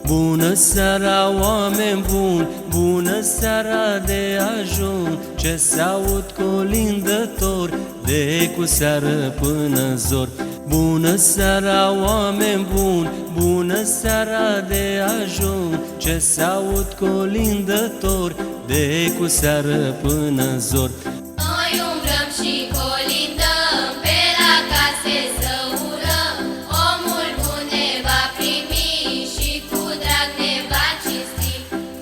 Bună seara, oameni buni, bună seara de ajun, ce s-aud colindători de cu seară până zor. Bună seara, oameni buni, bună seara de ajun, ce s-aud colindători de cu seară până zor. Noi umblăm și colindăm, pe la case să urăm, omul bun ne va primi și cu drag ne va cinsti.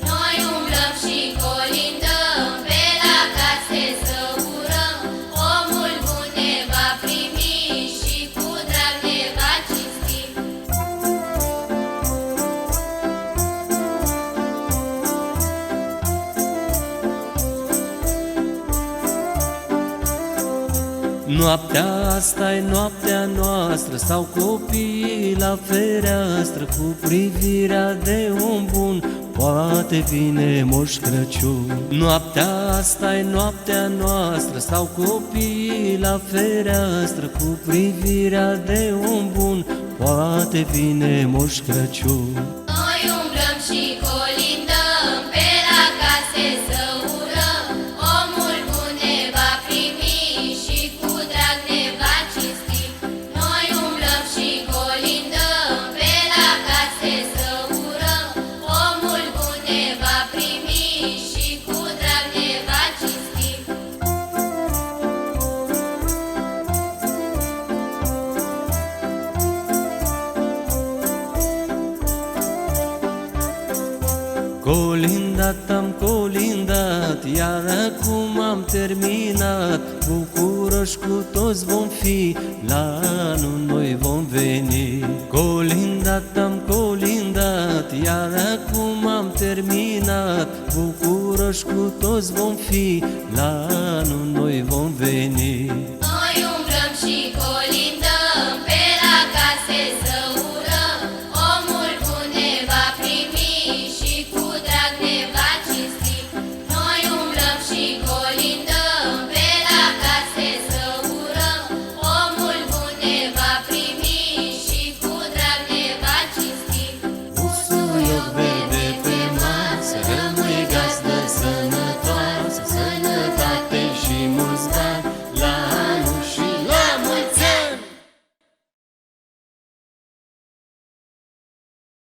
Noi umblăm și colindăm, pe la case să urăm, omul bun ne va primi și cu drag ne va cinsti. Noaptea asta-i noaptea noastră, stau copiii la fereastră, cu privirea de om bun, poate vine Moș Crăciun. Noaptea asta-i noaptea noastră, stau copiii la fereastră, cu privirea de om bun, poate vine Moș Crăciun. Noi umblăm și colindăm, pe la case să urăm, omul bun ne va primi și cu drag ne va cinsti. Noi umblăm și colindăm, pe la case să urăm, omul bun ne va primi și cu drag ne va cinsti. Colindat am colindat, iar acum am terminat. Bucuroși cu toți vom fi, la anul noi vom veni. Colindat am colindat, iar acum am terminat. Bucuroși cu toți vom fi, la anul noi vom veni.